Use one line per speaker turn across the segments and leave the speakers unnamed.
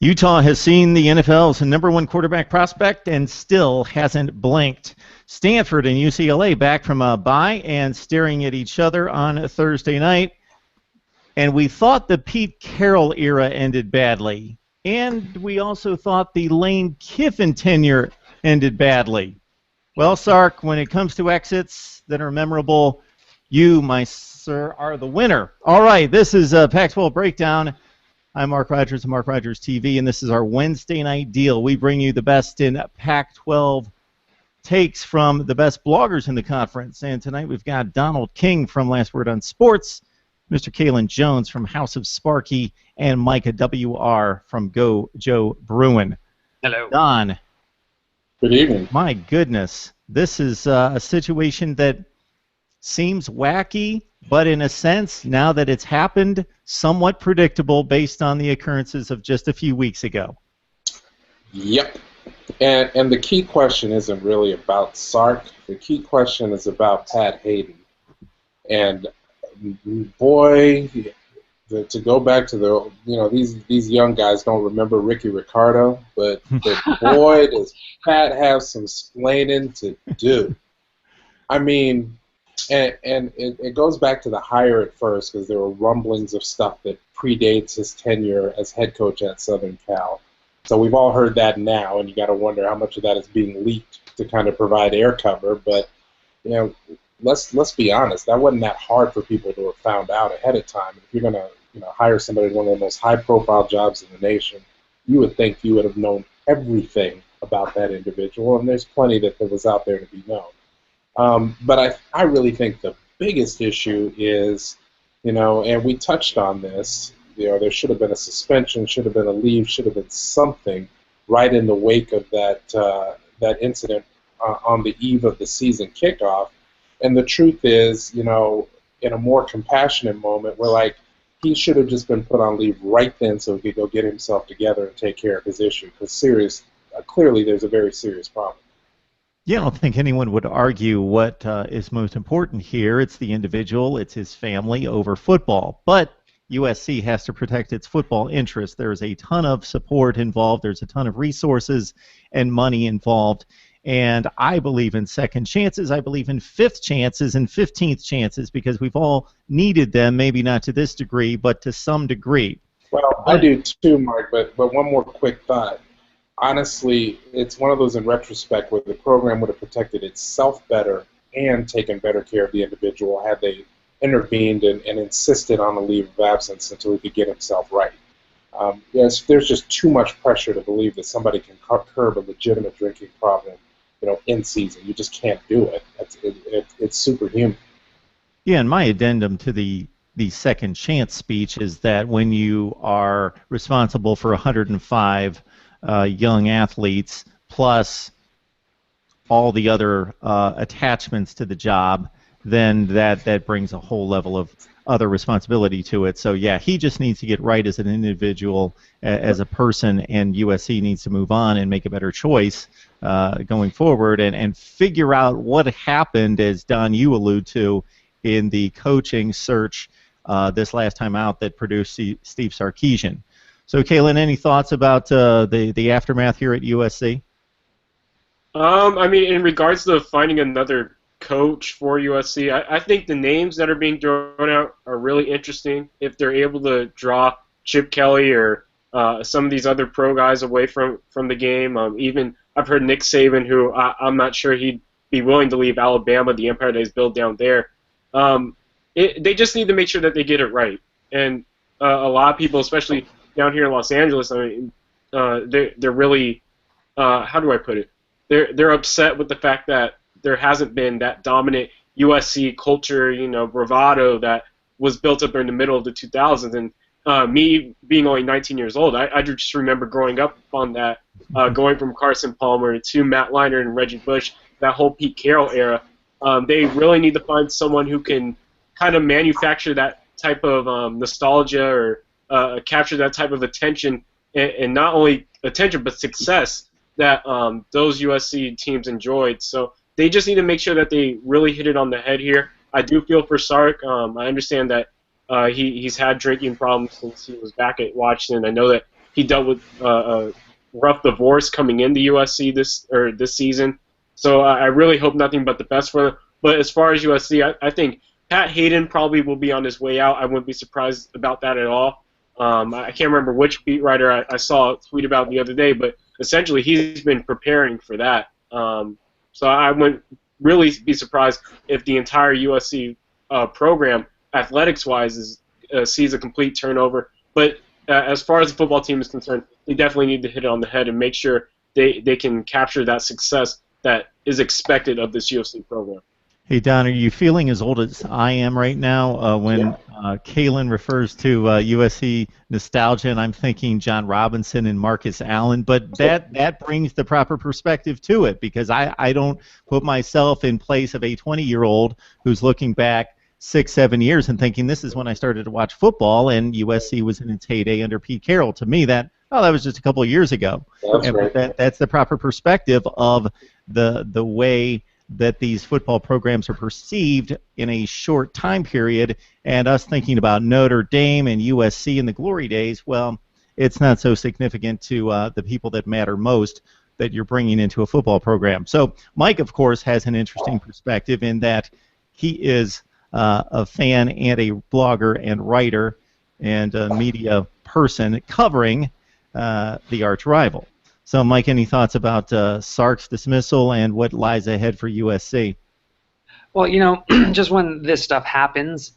Utah has seen the NFL's #1 quarterback prospect and still hasn't blinked. Stanford and UCLA back from a bye and staring at each other on a Thursday night. And we thought the Pete Carroll era ended badly. And we also thought the Lane Kiffin tenure ended badly. Well, Sark, when it comes to exits that are memorable, you, my sir, are the winner. All right, this is a Pac-12 Breakdown. I'm Mark Rogers of Mark Rogers TV, and this is our Wednesday night deal. We bring you the best in Pac-12 takes from the best bloggers in the conference. And tonight we've got Donald King from Last Word on Sports, Mr. Kalen Jones from House of Sparky, and Micah W.R. from Go Joe Bruin.
Hello.
Don.
Good evening.
My goodness. This is a situation that seems wacky, but in a sense, now that it's happened, somewhat predictable based on the occurrences of just a few weeks ago.
Yep. And the key question isn't really about Sark. The key question is about Pat Hayden. And boy, to go back to the, these young guys don't remember Ricky Ricardo, but boy, does Pat have some splaining to do. I mean, and it goes back to the hire at first, because there were rumblings of stuff that predates his tenure as head coach at Southern Cal. So we've all heard that now, and you got to wonder how much of that is being leaked to kind of provide air cover. But let's be honest, that wasn't that hard for people to have found out ahead of time. If you're going to hire somebody in one of the most high-profile jobs in the nation, you would think you would have known everything about that individual, and there's plenty that was out there to be known. But I really think the biggest issue is, and we touched on this, there should have been a suspension, should have been a leave, should have been something right in the wake of that incident on the eve of the season kickoff. And the truth is, in a more compassionate moment, we're like, he should have just been put on leave right then so he could go get himself together and take care of his issue. Because clearly there's a very serious problem.
Yeah, I don't think anyone would argue what is most important here. It's the individual, it's his family over football. But USC has to protect its football interests. There's a ton of support involved. There's a ton of resources and money involved. And I believe in second chances. I believe in fifth chances and 15th chances because we've all needed them, maybe not to this degree, but to some degree.
Well, I do too, Mark, but one more quick thought. Honestly, it's one of those in retrospect where the program would have protected itself better and taken better care of the individual had they intervened and insisted on a leave of absence until he could get himself right. Yes, there's just too much pressure to believe that somebody can curb a legitimate drinking problem, in season. You just can't do it. It's superhuman.
Yeah, and my addendum to the second chance speech is that when you are responsible for 105 young athletes plus all the other attachments to the job, then that brings a whole level of other responsibility to it. So yeah, he just needs to get right as an individual, as a person, and USC needs to move on and make a better choice going forward and figure out what happened, as Don, you allude to, in the coaching search this last time out that produced Steve Sarkisian. So Kalen, any thoughts about the aftermath here at USC?
I mean, in regards to finding another coach for USC, I think the names that are being thrown out are really interesting. If they're able to draw Chip Kelly or some of these other pro guys away from the game, even I've heard Nick Saban, who I'm not sure he'd be willing to leave Alabama, the empire that he's built down there. They just need to make sure that they get it right. And a lot of people, especially down here in Los Angeles, I mean, they're really, how do I put it? They're upset with the fact that there hasn't been that dominant USC culture, bravado that was built up in the middle of the 2000s. And me being only 19 years old, I just remember growing up on that, going from Carson Palmer to Matt Leinart and Reggie Bush, that whole Pete Carroll era. They really need to find someone who can kind of manufacture that type of nostalgia or capture that type of attention, and not only attention but success that those USC teams enjoyed. So they just need to make sure that they really hit it on the head here. I do feel for Sark. I understand that he's had drinking problems since he was back at Washington. I know that he dealt with a rough divorce coming into USC this season. So I really hope nothing but the best for them. But as far as USC, I think Pat Hayden probably will be on his way out. I wouldn't be surprised about that at all. I can't remember which beat writer I saw a tweet about the other day, but essentially he's been preparing for that. So I wouldn't really be surprised if the entire USC program, athletics-wise, sees a complete turnover. But as far as the football team is concerned, they definitely need to hit it on the head and make sure they can capture that success that is expected of this USC program.
Hey, Don, are you feeling as old as I am right now when Kalen refers to USC nostalgia, and I'm thinking John Robinson and Marcus Allen, but that brings the proper perspective to it, because I don't put myself in place of a 20-year-old who's looking back 6-7 years and thinking this is when I started to watch football and USC was in its heyday under Pete Carroll. To me, that was just a couple of years ago.
That's right.
That's the proper perspective of the way that these football programs are perceived in a short time period, and us thinking about Notre Dame and USC in the glory days, well, it's not so significant to the people that matter most that you're bringing into a football program. So Mike, of course, has an interesting perspective in that he is a fan and a blogger and writer and a media person covering the arch rival. So, Mike, any thoughts about Sark's dismissal and what lies ahead for USC?
Well, just when this stuff happens,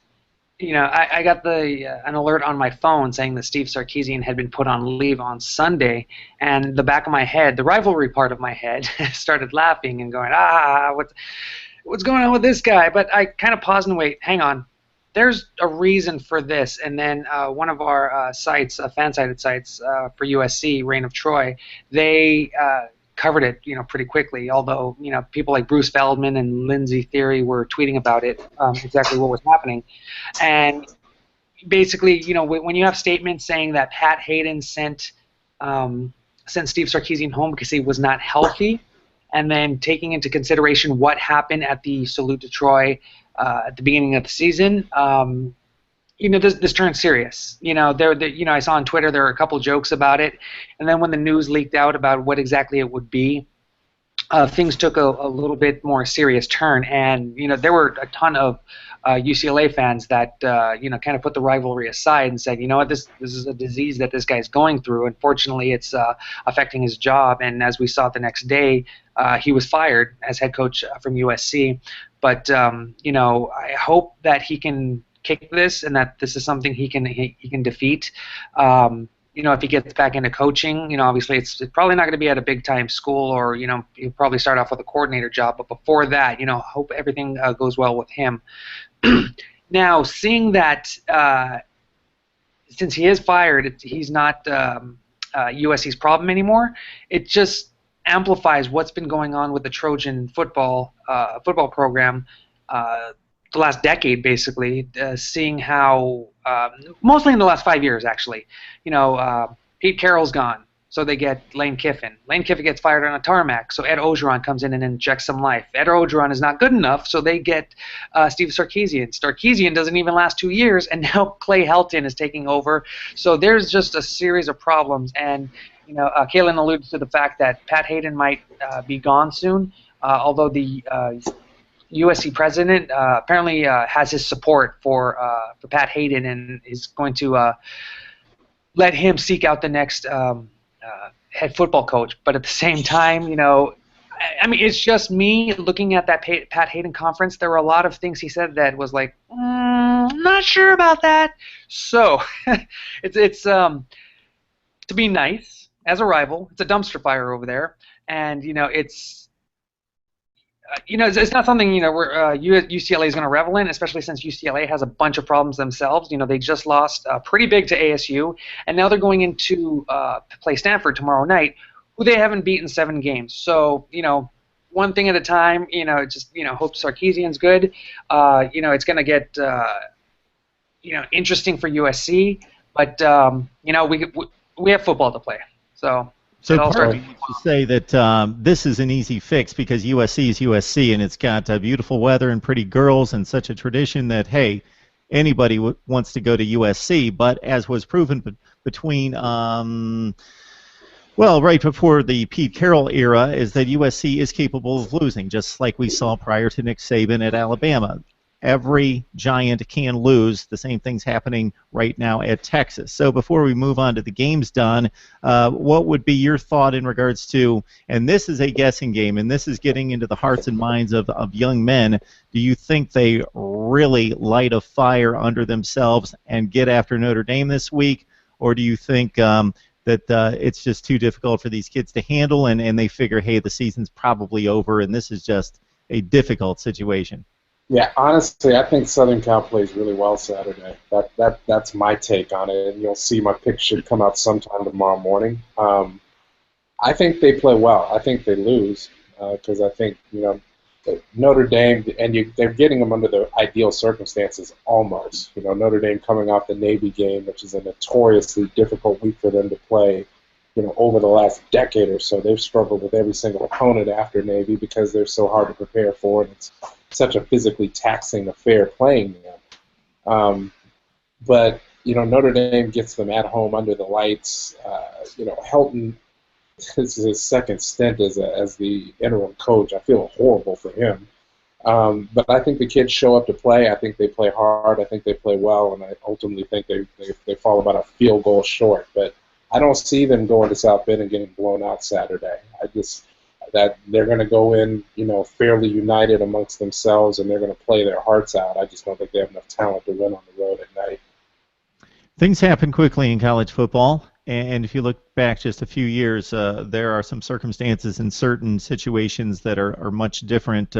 I got an alert on my phone saying that Steve Sarkisian had been put on leave on Sunday, and the back of my head, the rivalry part of my head, started laughing and going, what's going on with this guy? But I kind of paused and wait, hang on. There's a reason for this, and then one of our sites, fan-sided sites for USC, Reign of Troy, they covered it, pretty quickly. Although, people like Bruce Feldman and Lindsay Theory were tweeting about it, exactly what was happening, and basically, when you have statements saying that Pat Hayden sent Steve Sarkisian home because he was not healthy, and then taking into consideration what happened at the Salute to Troy at the beginning of the season, this turned serious. I saw on Twitter there were a couple jokes about it, and then when the news leaked out about what exactly it would be, things took a little bit more serious turn, and there were a ton of UCLA fans that kind of put the rivalry aside and said, this is a disease that this guy's going through. Unfortunately, it's affecting his job, and as we saw the next day, he was fired as head coach from USC. But I hope that he can kick this and that this is something he can defeat. If he gets back into coaching, obviously it's probably not going to be at a big time school, or he'll probably start off with a coordinator job. But before that, hope everything goes well with him. Now, seeing that since he is fired, he's not USC's problem anymore. It just amplifies what's been going on with the Trojan football program the last decade, basically, seeing how mostly in the last 5 years, actually, Pete Carroll's gone, so they get Lane Kiffin. Lane Kiffin gets fired on a tarmac, so Ed Ogeron comes in and injects some life. Ed Ogeron is not good enough, so they get Steve Sarkisian. Sarkisian doesn't even last 2 years, and now Clay Helton is taking over. So there's just a series of problems, and Kalen alluded to the fact that Pat Hayden might be gone soon, although the USC president apparently has his support for Pat Hayden and is going to let him seek out the next head football coach. But at the same time, it's just me looking at that Pat Hayden conference. There were a lot of things he said that was like, I'm not sure about that. So it's to be nice. As a rival, it's a dumpster fire over there, and it's not something where UCLA is going to revel in, especially since UCLA has a bunch of problems themselves. They just lost pretty big to ASU, and now they're going into play Stanford tomorrow night, who they haven't beaten 7 games. So one thing at a time. Just hope Sarkisian's good. It's going to get interesting for USC, but we have football to play. So
part of you to say that this is an easy fix because USC is USC and it's got beautiful weather and pretty girls and such a tradition that, hey, anybody wants to go to USC. But as was proven between well, right before the Pete Carroll era, is that USC is capable of losing, just like we saw prior to Nick Saban at Alabama. Every giant can lose. The same thing's happening right now at Texas. So before we move on to the games done, what would be your thought in regards to, and this is a guessing game, and this is getting into the hearts and minds of young men, do you think they really light a fire under themselves and get after Notre Dame this week, or do you think that it's just too difficult for these kids to handle, and they figure, hey, the season's probably over, and this is just a difficult situation?
Yeah, honestly, I think Southern Cal plays really well Saturday. That's my take on it, and you'll see my pick should come out sometime tomorrow morning. I think they play well. I think they lose because I think Notre Dame, and they're getting them under the ideal circumstances almost. Notre Dame coming off the Navy game, which is a notoriously difficult week for them to play. Over the last decade or so, they've struggled with every single opponent after Navy because they're so hard to prepare for, and it's such a physically taxing affair playing them. But Notre Dame gets them at home under the lights. Helton, this is his second stint as the interim coach. I feel horrible for him. But I think the kids show up to play. I think they play hard. I think they play well, and I ultimately think they fall about a field goal short. But I don't see them going to South Bend and getting blown out Saturday. That they're going to go in, fairly united amongst themselves, and they're going to play their hearts out. I just don't think they have enough talent to win on the road at night.
Things happen quickly in college football, and if you look back just a few years, there are some circumstances in certain situations that are much different.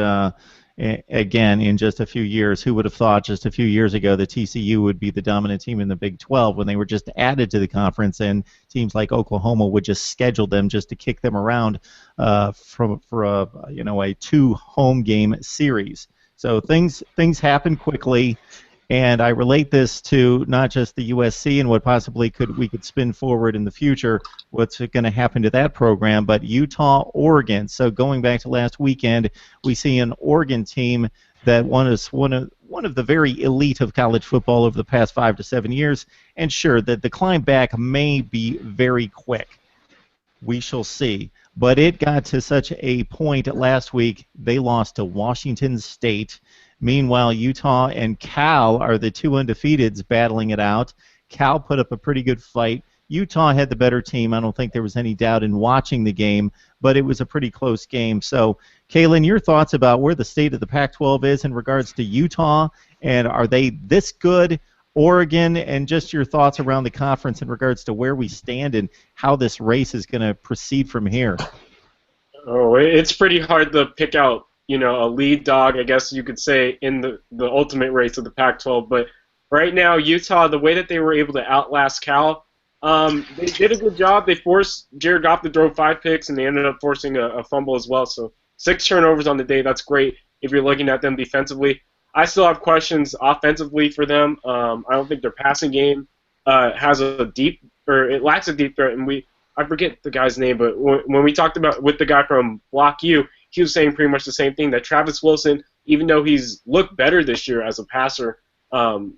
Again, in just a few years, who would have thought just a few years ago that TCU would be the dominant team in the Big 12 when they were just added to the conference, and teams like Oklahoma would just schedule them just to kick them around for a 2-home game series. So things happen quickly, and I relate this to not just the USC and what possibly we could spin forward in the future, what's going to happen to that program, but Utah, Oregon. So going back to last weekend, we see an Oregon team that was one of the very elite of college football over the past 5 to 7 years, and sure, that the climb back may be very quick. We shall see. But it got to such a point last week, they lost to Washington State. Meanwhile, Utah and Cal are the two undefeateds battling it out. Cal put up a pretty good fight. Utah had the better team. I don't think there was any doubt in watching the game, but it was a pretty close game. So, Kaylin, your thoughts about where the state of the Pac-12 is in regards to Utah, and are they this good? Oregon, and just your thoughts around the conference in regards to where we stand and how this race is going to proceed from here.
Oh, it's pretty hard to pick out a lead dog, I guess you could say, in the ultimate race of the Pac-12. But right now, Utah, the way that they were able to outlast Cal, they did a good job. They forced Jared Goff to throw 5 picks, and they ended up forcing a fumble as well. So 6 turnovers on the day. That's great if you're looking at them defensively. I still have questions offensively for them. I don't think their passing game has it lacks a deep threat. And I forget the guy's name, but when we talked about with the guy from Block U, he was saying pretty much the same thing, that Travis Wilson, even though he's looked better this year as a passer,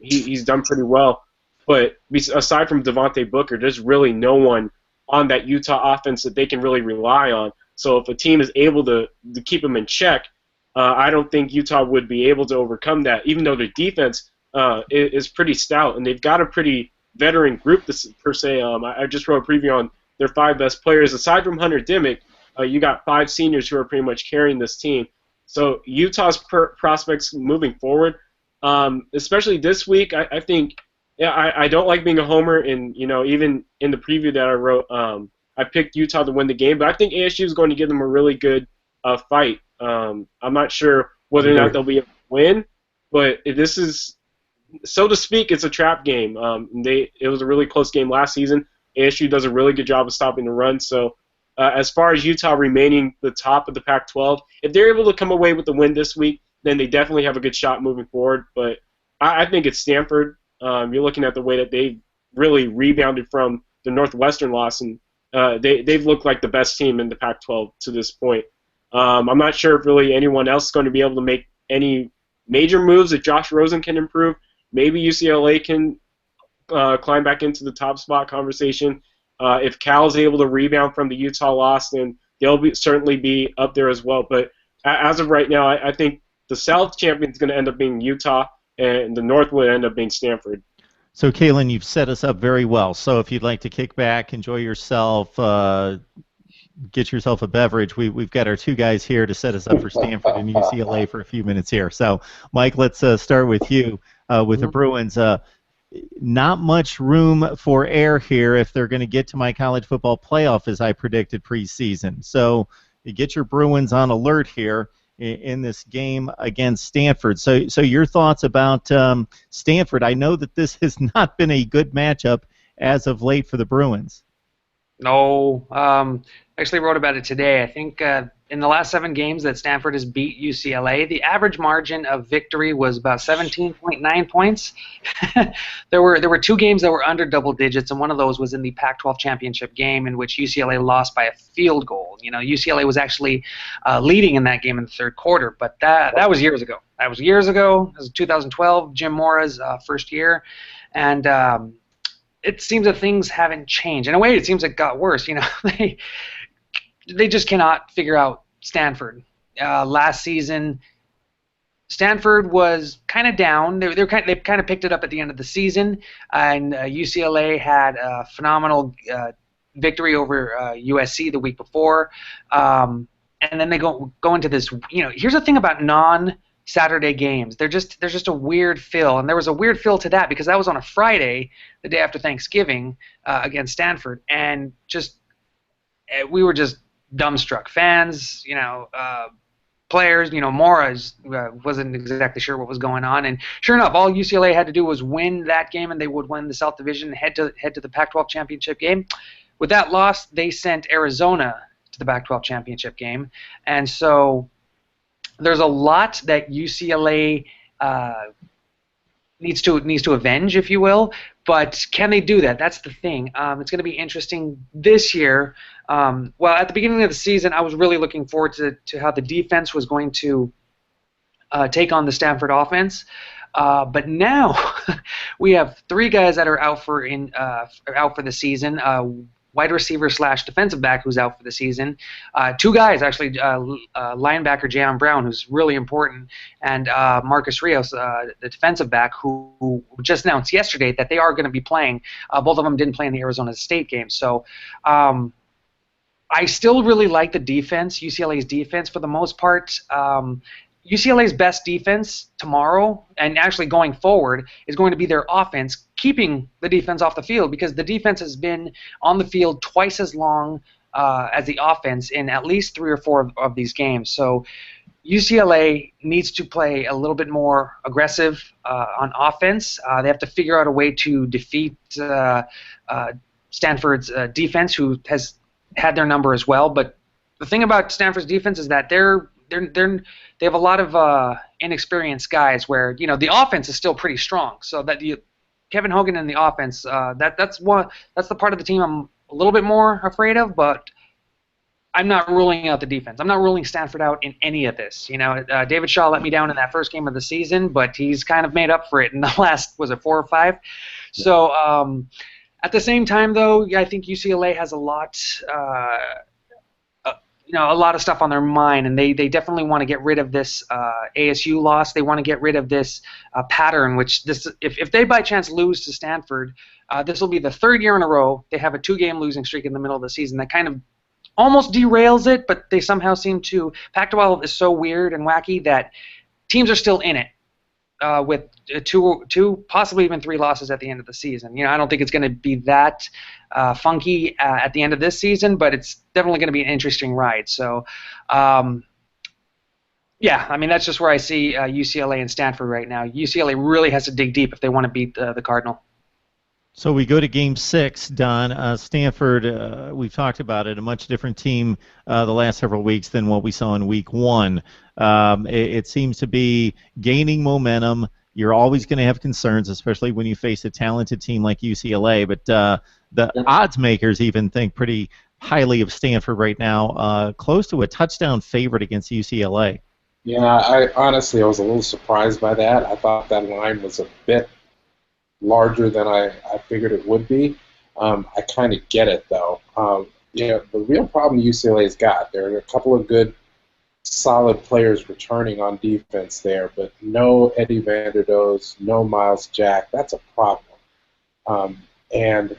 he's done pretty well. But aside from Devontae Booker, there's really no one on that Utah offense that they can really rely on. So if a team is able to keep them in check, I don't think Utah would be able to overcome that, even though their defense is pretty stout, and they've got a pretty veteran group per se. I just wrote a preview on their 5 best players. Aside from Hunter Dimick, you got 5 seniors who are pretty much carrying this team. So Utah's prospects moving forward, especially this week, I think, I don't like being a homer, and even in the preview that I wrote, I picked Utah to win the game, but I think ASU is going to give them a really good fight. I'm not sure whether or not they'll be able to win, but this is, so to speak, it's a trap game. It was a really close game last season. ASU does a really good job of stopping the run. So as far as Utah remaining the top of the Pac-12, if they're able to come away with the win this week, then they definitely have a good shot moving forward. But I think it's Stanford. You're looking at the way that they really rebounded from the Northwestern loss, and they've looked like the best team in the Pac-12 to this point. I'm not sure if really anyone else is going to be able to make any major moves if Josh Rosen can improve. maybe UCLA can climb back into the top spot conversation. If Cal's able to rebound from the Utah loss, then they'll certainly be up there as well. But as of right now, I think the South champion is going to end up being Utah, and the North would end up being Stanford.
So, Kalen, you've set us up very well. So if you'd like to kick back, enjoy yourself, get yourself a beverage, we've got our two guys here to set us up for Stanford and UCLA for a few minutes here. So, Mike, let's start with you with the Bruins. Not much room for error here if they're going to get to my college football playoff, as I predicted preseason. So you get your Bruins on alert here in this game against Stanford. So your thoughts about Stanford? I know that this has not been a good matchup as of late for the Bruins.
No, actually wrote about it today. I think in the last 7 games that Stanford has beat UCLA, the average margin of victory was about 17.9 points. There were 2 games that were under double digits, and one of those was in the Pac-12 championship game in which UCLA lost by a field goal. You know, UCLA was actually leading in that game in the third quarter, but that was years ago. That was years ago. It was 2012, Jim Mora's first year, and it seems that things haven't changed. In a way, it seems it got worse. You know, they just cannot figure out Stanford. Last season, Stanford was kind of down. They kind of picked it up at the end of the season, and UCLA had a phenomenal victory over USC the week before, and then they go into this. You know, here's the thing about Saturday games. There's just a weird feel, and there was a weird feel to that because that was on a Friday, the day after Thanksgiving, against Stanford, and we were just dumbstruck. Fans, players, Mora wasn't exactly sure what was going on, and sure enough, all UCLA had to do was win that game, and they would win the South Division, head to the Pac-12 championship game. With that loss, they sent Arizona to the Pac-12 championship game, and so there's a lot that UCLA needs to avenge, if you will, but can they do that? That's the thing. It's going to be interesting this year. Well, at the beginning of the season, I was really looking forward to how the defense was going to take on the Stanford offense. But now we have 3 guys that are out for the season. Wide receiver / defensive back who's out for the season. 2 guys, actually, linebacker Jayon Brown, who's really important, and Marcus Rios, the defensive back, who just announced yesterday that they are going to be playing. Both of them didn't play in the Arizona State game. So I still really like the defense, UCLA's defense for the most part. UCLA's best defense tomorrow, and actually going forward, is going to be their offense, keeping the defense off the field, because the defense has been on the field twice as long as the offense in at least 3 or 4 of these games. So UCLA needs to play a little bit more aggressive on offense. They have to figure out a way to defeat Stanford's defense, who has had their number as well. But the thing about Stanford's defense is that they have a lot of inexperienced guys, where the offense is still pretty strong. So that Kevin Hogan in the offense, that's the part of the team I'm a little bit more afraid of. But I'm not ruling out the defense. I'm not ruling Stanford out in any of this. David Shaw let me down in that first game of the season, but he's kind of made up for it in the last, was it 4 or 5? So at the same time, though, I think UCLA has a lot of stuff on their mind, and they definitely want to get rid of this ASU loss. They want to get rid of this pattern, which if they by chance lose to Stanford, this will be the 3rd year in a row they have a 2-game losing streak in the middle of the season. That kind of almost derails it, but they somehow seem to. Pac-12 is so weird and wacky that teams are still in it with 2, possibly even 3 losses at the end of the season. I don't think it's going to be that funky at the end of this season, but it's definitely going to be an interesting ride. So, that's just where I see UCLA and Stanford right now. UCLA really has to dig deep if they want to beat the Cardinal.
So we go to Game 6, Don. Stanford, we've talked about it, a much different team the last several weeks than what we saw in Week 1. It seems to be gaining momentum. You're always going to have concerns, especially when you face a talented team like UCLA. But the odds makers even think pretty highly of Stanford right now, close to a touchdown favorite against UCLA.
Yeah, I was a little surprised by that. I thought that line was a bit larger than I figured it would be. I kind of get it, though. The real problem UCLA's got, there are a couple of good, solid players returning on defense there, but no Eddie Vanderdoes, no Miles Jack. That's a problem. And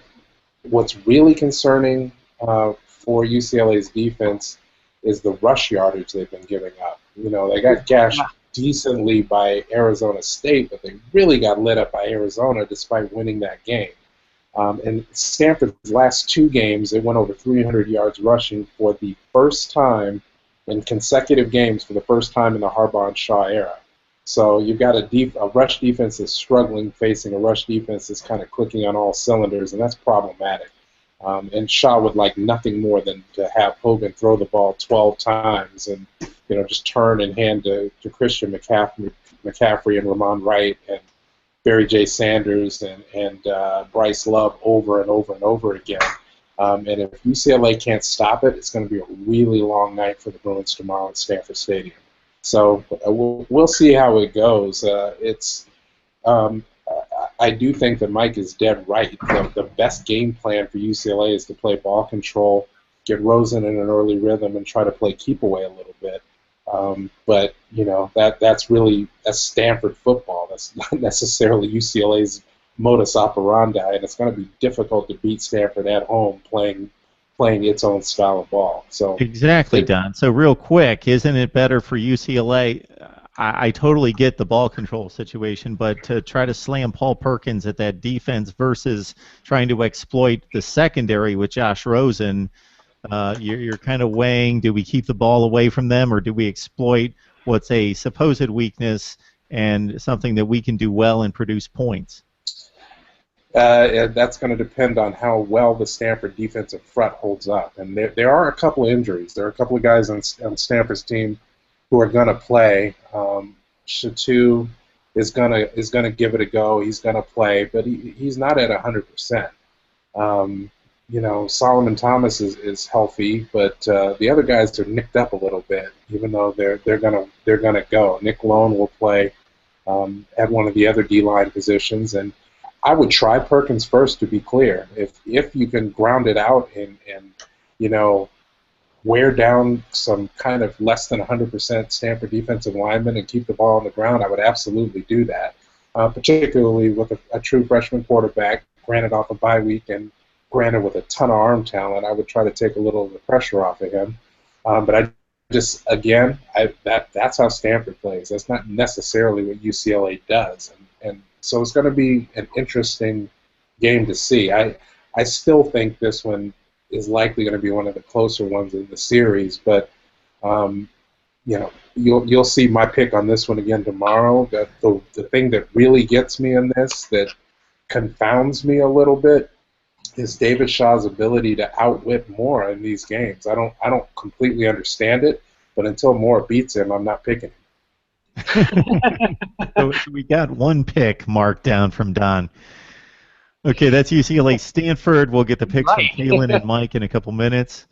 what's really concerning for UCLA's defense is the rush yardage they've been giving up. They got gashed decently by Arizona State, but they really got lit up by Arizona despite winning that game. And Stanford's last 2 games, they went over 300 yards rushing for the first time in consecutive games, for the first time in the Harbaugh and Shaw era. So you've got a rush defense that's struggling, facing a rush defense that's kind of clicking on all cylinders, and that's problematic. And Shaw would like nothing more than to have Hogan throw the ball 12 times and just turn and hand to Christian McCaffrey and Ramon Wright and Barry J. Sanders and Bryce Love over and over and over again. And if UCLA can't stop it, it's going to be a really long night for the Bruins tomorrow at Stanford Stadium. So we'll see how it goes. I do think that Mike is dead right. The best game plan for UCLA is to play ball control, get Rosen in an early rhythm, and try to play keep away a little bit. But that's Stanford football. That's not necessarily UCLA's modus operandi, and it's going to be difficult to beat Stanford at home playing its own style of ball. So
exactly, Don. So real quick, isn't it better for UCLA? I totally get the ball control situation, but to try to slam Paul Perkins at that defense versus trying to exploit the secondary with Josh Rosen, you're kind of weighing, do we keep the ball away from them or do we exploit what's a supposed weakness and something that we can do well and produce points?
That's going to depend on how well the Stanford defensive front holds up. And there are a couple of injuries. There are a couple of guys on Stanford's team who are going to play. Shatu is going to give it a go. He's going to play, but he's not at 100%. Solomon Thomas is healthy, but the other guys are nicked up a little bit, even though they're gonna go. Nick Lone will play at one of the other D-line positions, and I would try Perkins first, to be clear. If you can ground it out and wear down some kind of less than 100% Stanford defensive lineman and keep the ball on the ground, I would absolutely do that, particularly with a true freshman quarterback, granted off a bye week and granted with a ton of arm talent. I would try to take a little of the pressure off of him. But that's how Stanford plays. That's not necessarily what UCLA does. And so it's going to be an interesting game to see. I still think this one is likely going to be one of the closer ones in the series, but you'll see my pick on this one again tomorrow. The thing that really gets me in this, that confounds me a little bit, is David Shaw's ability to outwit Moore in these games. I don't completely understand it, but until Moore beats him, I'm not picking him.
So we got one pick marked down from Don. Okay, that's UCLA-Stanford. We'll get the picks from Kalen and Mike in a couple minutes.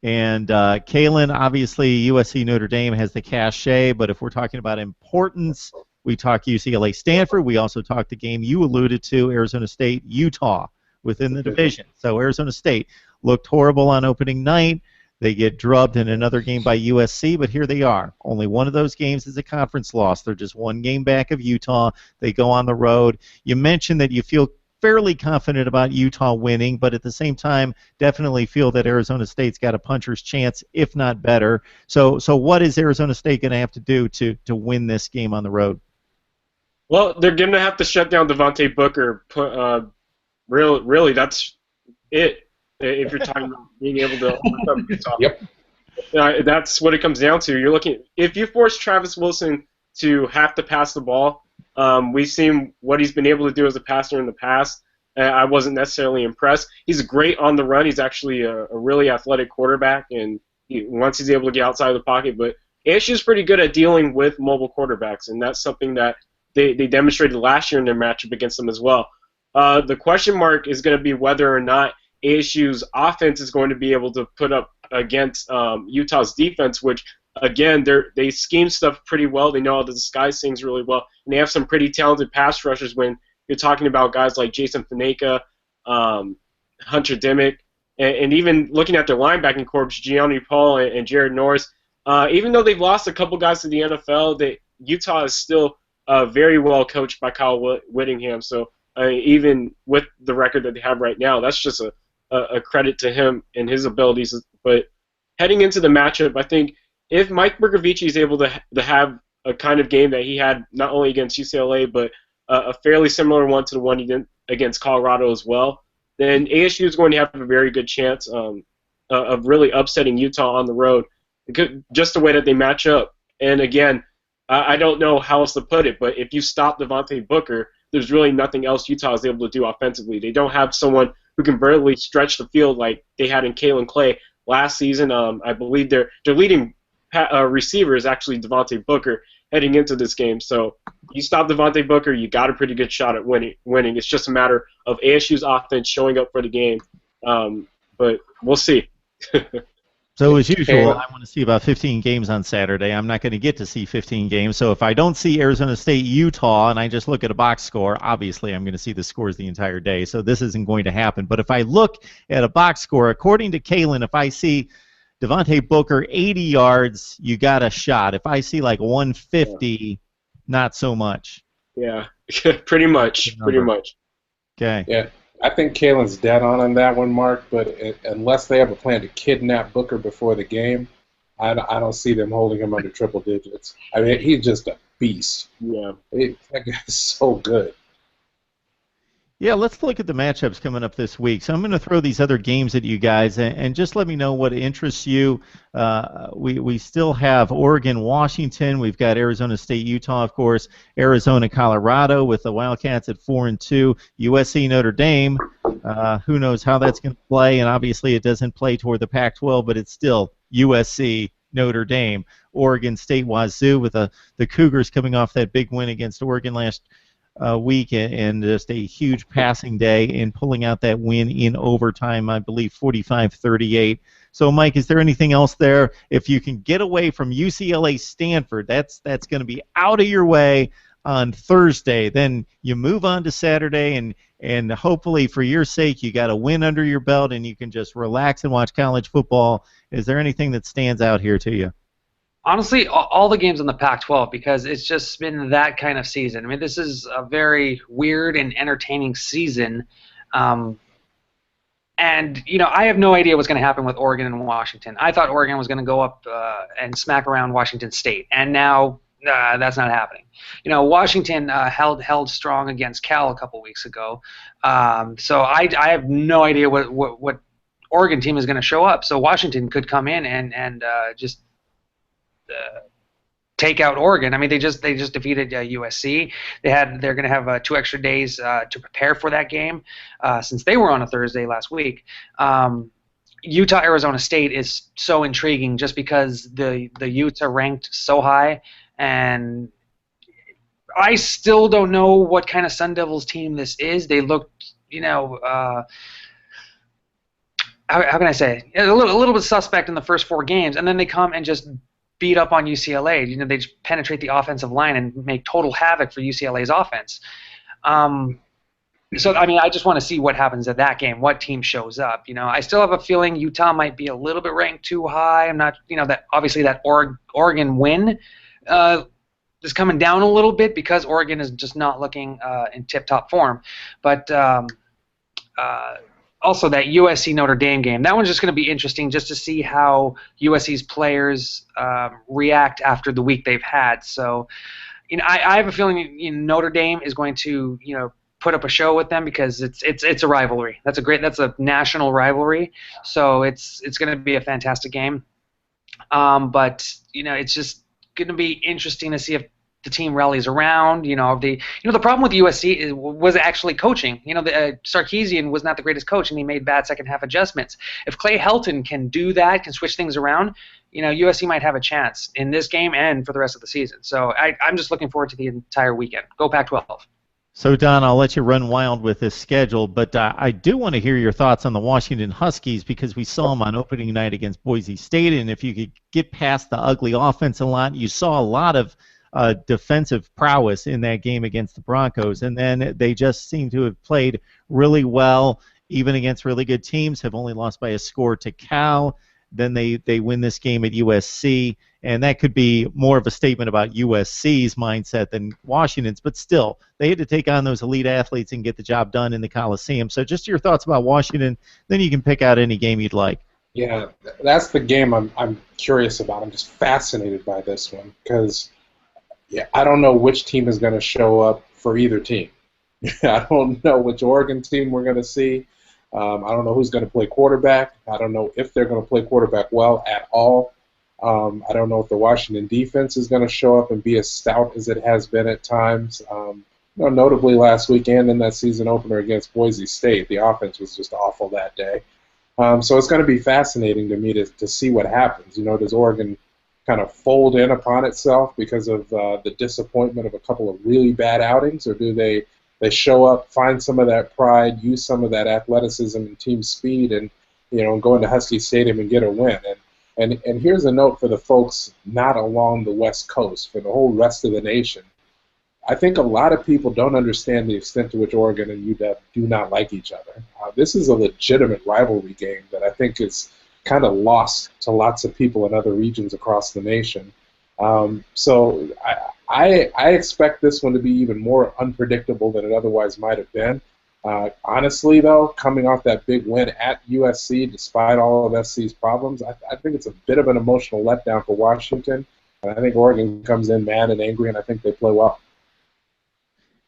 And Kalen, obviously, USC-Notre Dame has the cachet, but if we're talking about importance, we talk UCLA-Stanford. We also talk the game you alluded to, Arizona State-Utah, within the division. So Arizona State looked horrible on opening night. They get drubbed in another game by USC, but here they are. Only one of those games is a conference loss. They're just one game back of Utah. They go on the road. You mentioned that you feel fairly confident about Utah winning, but at the same time definitely feel that Arizona State's got a puncher's chance, if not better. So what is Arizona State going to have to do to win this game on the road?
Well, they're going to have to shut down Devontae Booker. Really, that's it. If you're talking about being able to overcome Utah.
Yep.
That's what it comes down to. You're looking, if you force Travis Wilson to have to pass the ball, we've seen what he's been able to do as a passer in the past. I wasn't necessarily impressed. He's great on the run. He's actually a really athletic quarterback, and once he's able to get outside of the pocket. But ASU's pretty good at dealing with mobile quarterbacks, and that's something that they demonstrated last year in their matchup against them as well. The question mark is going to be whether or not ASU's offense is going to be able to put up against Utah's defense, which, again, they scheme stuff pretty well. They know how to disguise things really well, and they have some pretty talented pass rushers when you're talking about guys like Jason Faneka, Hunter Dimick, and even looking at their linebacking corps, Gianni Paul and Jared Norris. Even though they've lost a couple guys to the NFL, Utah is still very well coached by Kyle Whittingham. So even with the record that they have right now, that's just a credit to him and his abilities. But heading into the matchup, I think if Mike Bercovici is able to have a kind of game that he had not only against UCLA, but a fairly similar one to the one he did against Colorado as well, then ASU is going to have a very good chance of really upsetting Utah on the road, just the way that they match up. And again, I don't know how else to put it, but if you stop Devontae Booker, there's really nothing else Utah is able to do offensively. They don't have someone who can vertically stretch the field like they had in Kalen Clay last season. I believe their leading receiver is actually Devontae Booker heading into this game. So you stop Devontae Booker, you got a pretty good shot at winning. It's just a matter of ASU's offense showing up for the game. But we'll see.
So as usual, I want to see about 15 games on Saturday. I'm not going to get to see 15 games. So if I don't see Arizona State, Utah, and I just look at a box score, obviously I'm going to see the scores the entire day. So this isn't going to happen. But if I look at a box score, according to Kalen, if I see Devontae Booker 80 yards, you got a shot. If I see like 150, not so much.
Yeah, pretty much.
Okay.
Yeah. I think Kalen's dead on that one, Mark, but unless they have a plan to kidnap Booker before the game, I don't see them holding him under triple digits. I mean, he's just a beast.
Yeah.
That guy's so good.
Yeah, let's look at the matchups coming up this week. So I'm going to throw these other games at you guys, and just let me know what interests you. We still have Oregon, Washington. We've got Arizona State, Utah, of course. Arizona, Colorado, with the Wildcats at 4-2. USC, Notre Dame. Who knows how that's going to play? And obviously, it doesn't play toward the Pac-12, but it's still USC, Notre Dame. Oregon State, Wazoo, with the Cougars coming off that big win against Oregon last week, and just a huge passing day and pulling out that win in overtime, I believe 45-38. So, Mike, is there anything else there? If you can get away from UCLA-Stanford, that's going to be out of your way on Thursday. Then you move on to Saturday, and hopefully for your sake you got a win under your belt and you can just relax and watch college football. Is there anything that stands out here to you?
Honestly, all the games on the Pac-12, because it's just been that kind of season. I mean, this is a very weird and entertaining season. And, I have no idea what's going to happen with Oregon and Washington. I thought Oregon was going to go up and smack around Washington State, and now that's not happening. Washington held strong against Cal a couple weeks ago. So I have no idea what Oregon team is going to show up. So Washington could come in and just take out Oregon. I mean, they just defeated USC. They're going to have 2 extra days to prepare for that game, since they were on a Thursday last week. Utah Arizona State is so intriguing just because the Utes are ranked so high, and I still don't know what kind of Sun Devils team this is. They looked, how can I say, a little bit suspect in the first 4 games, and then they come and just beat up on UCLA. They just penetrate the offensive line and make total havoc for UCLA's offense. So, I mean, I just want to see what happens at that game, what team shows up. I still have a feeling Utah might be a little bit ranked too high. I'm not, that obviously that Oregon win is coming down a little bit because Oregon is just not looking in tip-top form. But also that USC Notre Dame game, that one's just going to be interesting just to see how USC's players react after the week they've had. So, I have a feeling Notre Dame is going to put up a show with them because it's a rivalry. That's a national rivalry. So it's going to be a fantastic game. But it's just going to be interesting to see if the team rallies around. The problem with USC was actually coaching. Sarkisian was not the greatest coach, and he made bad second half adjustments. If Clay Helton can do that, can switch things around, USC might have a chance in this game and for the rest of the season. So I'm just looking forward to the entire weekend. Go Pac-12.
So, Don, I'll let you run wild with this schedule, but I do want to hear your thoughts on the Washington Huskies because we saw them on opening night against Boise State, and if you could get past the ugly offense a lot, you saw a lot of defensive prowess in that game against the Broncos, and then they just seem to have played really well, even against really good teams, have only lost by a score to Cal. Then they win this game at USC, and that could be more of a statement about USC's mindset than Washington's, but still, they had to take on those elite athletes and get the job done in the Coliseum. So just your thoughts about Washington, then you can pick out any game you'd like.
Yeah, that's the game I'm curious about. I'm just fascinated by this one because I don't know which team is going to show up for either team. I don't know which Oregon team we're going to see. I don't know who's going to play quarterback. I don't know if they're going to play quarterback well at all. I don't know if the Washington defense is going to show up and be as stout as it has been at times. Notably last weekend in that season opener against Boise State, the offense was just awful that day. So it's going to be fascinating to me to see what happens. Does Oregon kind of fold in upon itself because of the disappointment of a couple of really bad outings, or do they show up, find some of that pride, use some of that athleticism and team speed, and go into Husky Stadium and get a win? And here's a note for the folks not along the West Coast, for the whole rest of the nation. I think a lot of people don't understand the extent to which Oregon and UW do not like each other. This is a legitimate rivalry game that I think is kind of lost to lots of people in other regions across the nation. So I expect this one to be even more unpredictable than it otherwise might have been. Honestly, though, coming off that big win at USC, despite all of SC's problems, I think it's a bit of an emotional letdown for Washington. And I think Oregon comes in mad and angry, and I think they play well.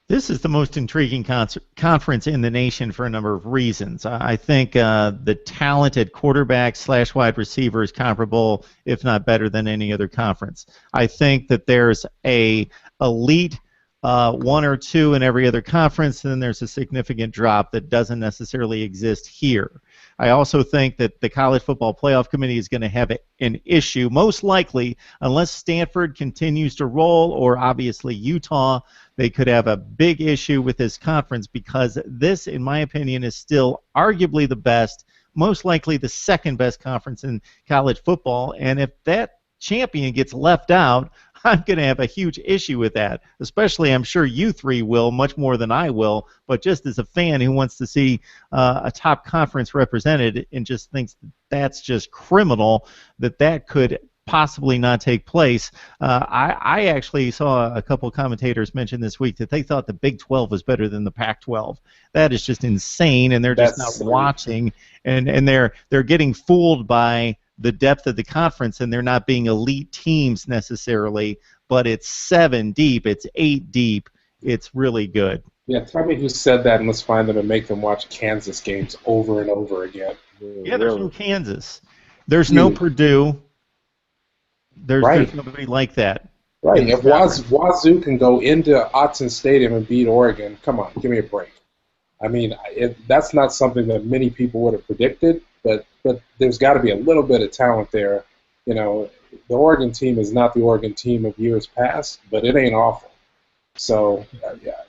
This is the most intriguing conference in the nation for a number of reasons. I think the talented quarterback / wide receiver is comparable, if not better, than any other conference. I think that there's a elite one or two in every other conference, and then there's a significant drop that doesn't necessarily exist here. I also think that the College Football Playoff Committee is going to have an issue, most likely, unless Stanford continues to roll, or obviously Utah. They could have a big issue with this conference because this, in my opinion, is still arguably the best, most likely the second best conference in college football. And if that champion gets left out, I'm going to have a huge issue with that, especially I'm sure you three will, much more than I will, but just as a fan who wants to see a top conference represented and just thinks that's just criminal, that could possibly not take place. I actually saw a couple commentators mention this week that they thought the Big 12 was better than the Pac-12. That is just insane, and they're just not watching, and they're getting fooled by the depth of the conference, and they're not being elite teams necessarily, but it's 7 deep, it's 8 deep, it's really good.
Yeah, tell me who said that, and let's find them and make them watch Kansas games over and over again.
Yeah, there's no Kansas. There's no Purdue. There's nobody like that.
Right. If Wazoo can go into Autzen Stadium and beat Oregon, come on, give me a break. I mean, that's not something that many people would have predicted, but there's got to be a little bit of talent there. The Oregon team is not the Oregon team of years past, but it ain't awful. So,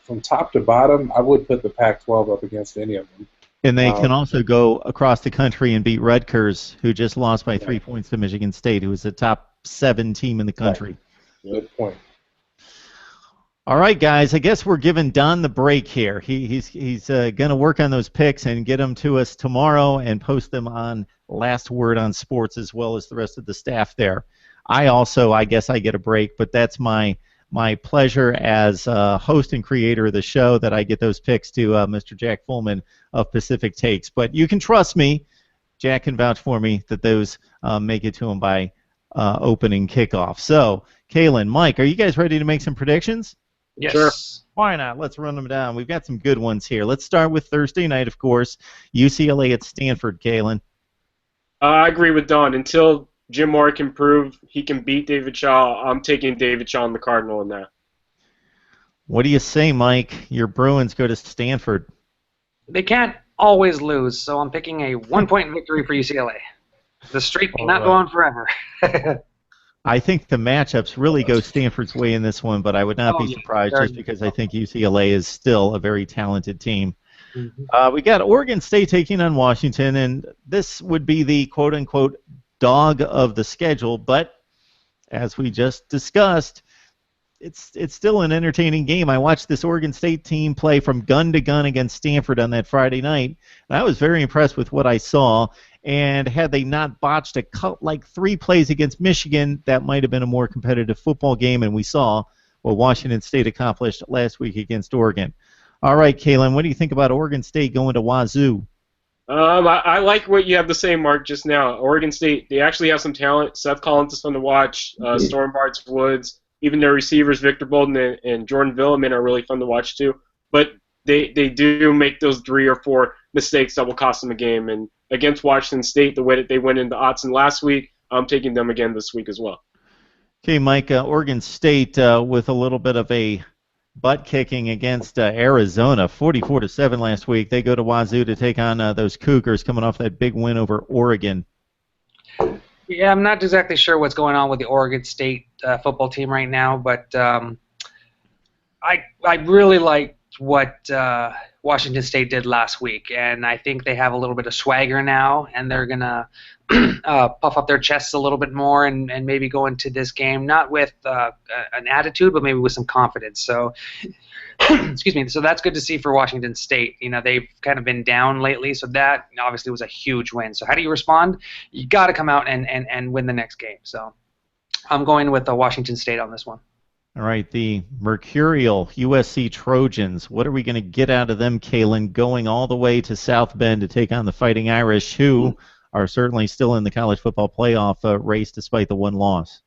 from top to bottom, I would put the Pac-12 up against any of them.
And they can also go across the country and beat Rutgers, who just lost by 3 points to Michigan State, who is the top 7 team in the country.
Good point.
All right, guys, I guess we're giving Don the break here. He's going to work on those picks and get them to us tomorrow and post them on Last Word on Sports as well as the rest of the staff there. I guess I get a break, but that's my pleasure as host and creator of the show that I get those picks to Mr. Jack Fullman of Pacific Takes. But you can trust me, Jack can vouch for me, that those make it to him by opening kickoff. So, Kalen, Mike, are you guys ready to make some predictions?
Yes.
Sure.
Why not? Let's run them down. We've got some good ones here. Let's start with Thursday night, of course. UCLA at Stanford, Kalen.
I agree with Don. Until Jim Moore can prove he can beat David Shaw, I'm taking David Shaw and the Cardinal in that.
What do you say, Mike? Your Bruins go to Stanford.
They can't always lose, so I'm picking a 1-point victory for UCLA. The streak cannot go on forever.
I think the matchups really go Stanford's way in this one, but I would not be surprised just because I think UCLA is still a very talented team. Mm-hmm. We got Oregon State taking on Washington, and this would be the quote-unquote dog of the schedule, but as we just discussed, it's still an entertaining game. I watched this Oregon State team play from gun to gun against Stanford on that Friday night, and I was very impressed with what I saw. And had they not botched like 3 plays against Michigan, that might have been a more competitive football game, and we saw what Washington State accomplished last week against Oregon. All right, Kalen, what do you think about Oregon State going to Wazoo?
I like what you have to say, Mark, just now. Oregon State, they actually have some talent. Seth Collins is fun to watch. Storm Bartz Woods, even their receivers, Victor Bolden and Jordan Villeman, are really fun to watch too. But they do make those 3 or 4 mistakes that will cost them a game. And against Washington State, the way that they went into Autzen last week, I'm taking them again this week as well.
Okay, Mike, Oregon State with a little bit of a butt kicking against Arizona, 44-7 last week. They go to Wazoo to take on those Cougars coming off that big win over Oregon.
Yeah, I'm not exactly sure what's going on with the Oregon State football team right now, but I really liked what Washington State did last week, and I think they have a little bit of swagger now, and they're going to puff up their chests a little bit more and maybe go into this game not with an attitude, but maybe with some confidence. So, excuse me. So that's good to see for Washington State. You know, they've kind of been down lately, so that obviously was a huge win. So how do you respond? You got to come out and win the next game. So I'm going with Washington State on this one.
All right, the mercurial USC Trojans. What are we going to get out of them, Kalen, going all the way to South Bend to take on the Fighting Irish, who are certainly still in the college football playoff race despite the 1 loss?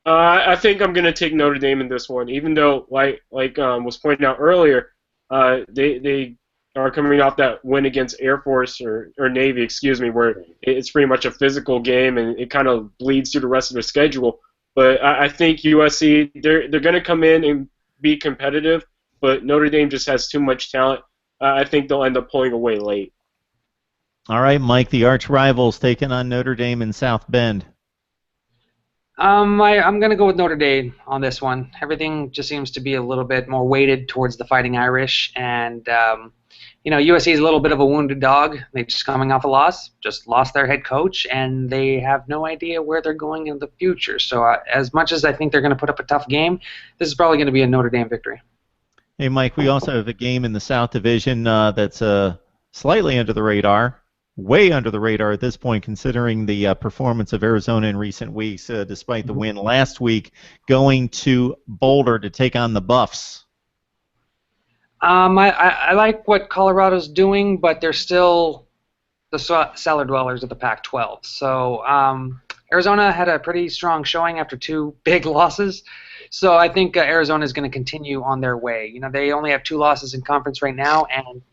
I think I'm going to take Notre Dame in this one, even though, like was pointed out earlier, they are coming off that win against Air Force or Navy, excuse me, where it's pretty much a physical game and it kind of bleeds through the rest of their schedule. But I think USC, they're going to come in and be competitive, but Notre Dame just has too much talent. I think they'll end up pulling away late.
All right, Mike, the arch rivals taking on Notre Dame in South Bend.
I'm going to go with Notre Dame on this one. Everything just seems to be a little bit more weighted towards the Fighting Irish, and USC is a little bit of a wounded dog. They're just coming off a loss, just lost their head coach, and they have no idea where they're going in the future. So as much as I think they're going to put up a tough game, this is probably going to be a Notre Dame victory.
Hey, Mike, we also have a game in the South Division that's slightly under the radar. Way under the radar at this point, considering the performance of Arizona in recent weeks, despite the win last week, going to Boulder to take on the Buffs.
I like what Colorado's doing, but they're still the cellar dwellers of the Pac-12. So Arizona had a pretty strong showing after 2 big losses. So I think Arizona is going to continue on their way. You know, they only have 2 losses in conference right now, and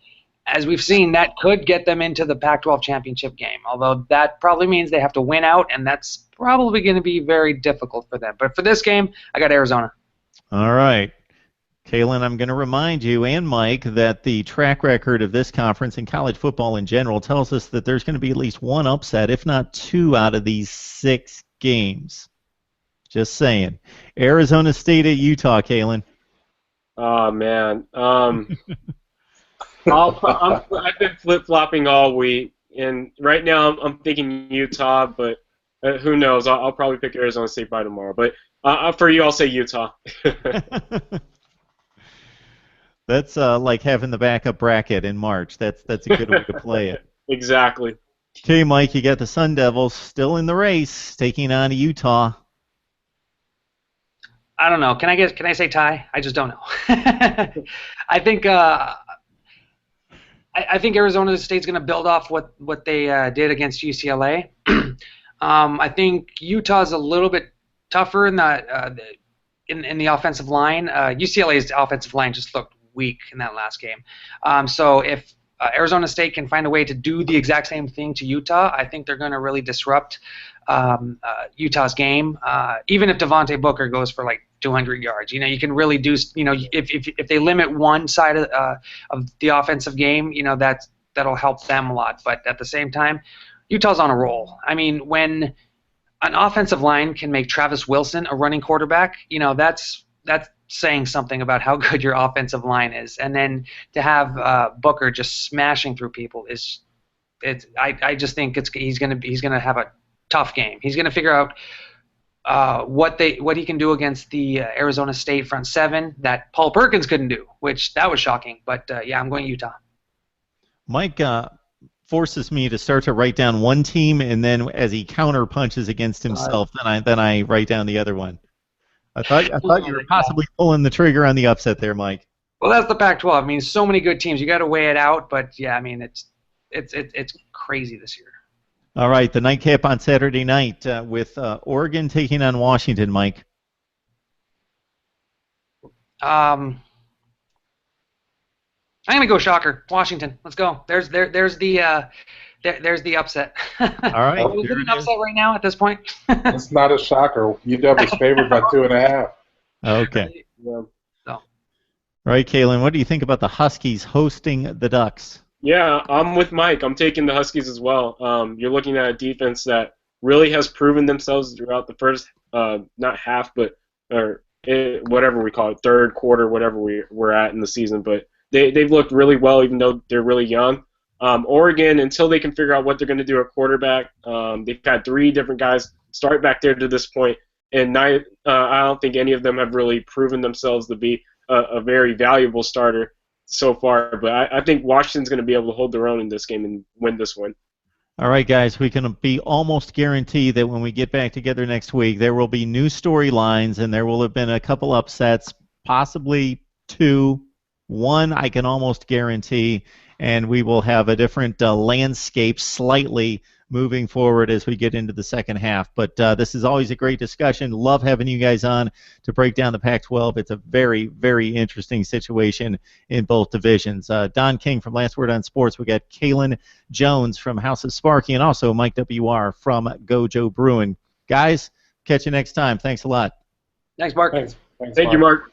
as we've seen, that could get them into the Pac-12 championship game, although that probably means they have to win out, and that's probably going to be very difficult for them. But for this game, I got Arizona.
All right. Kalen, I'm going to remind you and Mike that the track record of this conference and college football in general tells us that there's going to be at least 1 upset, if not 2 out of these 6 games. Just saying. Arizona State at Utah, Kalen.
Oh, man. I've been flip-flopping all week, and right now I'm thinking Utah, but who knows? I'll probably pick Arizona State by tomorrow. But for you, I'll say Utah.
That's like having the backup bracket in March. That's a good way to play it.
Exactly.
Okay, Mike, you got the Sun Devils still in the race, taking on Utah.
I don't know. Can I say tie? I just don't know. I think Arizona State's going to build off what they did against UCLA. I think Utah's a little bit tougher in the offensive line. UCLA's offensive line just looked weak in that last game. So if Arizona State can find a way to do the exact same thing to Utah, I think they're going to really disrupt Utah's game. Even if Devontae Booker goes for like 200 yards, you can really do. If they limit one side of the offensive game, that'll help them a lot. But at the same time, Utah's on a roll. I mean, when an offensive line can make Travis Wilson a running quarterback, that's saying something about how good your offensive line is. And then to have Booker just smashing through people I just think he's gonna have a tough game. He's gonna figure out what he can do against the Arizona State front seven that Paul Perkins couldn't do, which that was shocking. But yeah, I'm going Utah.
Mike forces me to start to write down one team, and then as he counter punches against himself, then I write down the other one. I thought you were possibly pulling the trigger on the upset there, Mike.
Well, that's the Pac-12. I mean, so many good teams. You got to weigh it out, but yeah, I mean, it's crazy this year.
All right, the nightcap on Saturday night with Oregon taking on Washington, Mike.
I'm gonna go shocker, Washington. Let's go. There's the upset.
All right,
Is it an upset right now at this point?
It's not a shocker. UW is favored by 2.5.
Okay.
Yeah.
All right, Kalen, what do you think about the Huskies hosting the Ducks?
Yeah, I'm with Mike. I'm taking the Huskies as well. You're looking at a defense that really has proven themselves throughout the first, not half, but whatever we call it, third quarter, whatever we're at in the season. But they've looked really well, even though they're really young. Oregon, until they can figure out what they're going to do at quarterback, they've had 3 different guys start back there to this point, and I don't think any of them have really proven themselves to be a very valuable starter so far. But I think Washington's going to be able to hold their own in this game and win this one.
All right, guys, we can be almost guaranteed that when we get back together next week, there will be new storylines, and there will have been a couple upsets, possibly 2. 1 I can almost guarantee, and we will have a different landscape slightly moving forward as we get into the second half. But this is always a great discussion. Love having you guys on to break down the Pac-12. It's a very, very interesting situation in both divisions. Don King from Last Word on Sports. We got Kalen Jones from House of Sparky, and also Mike W.R. from Gojo Brewing. Guys, catch you next time. Thanks a lot.
Thanks, Mark.
Thanks,
Thank you, Mark.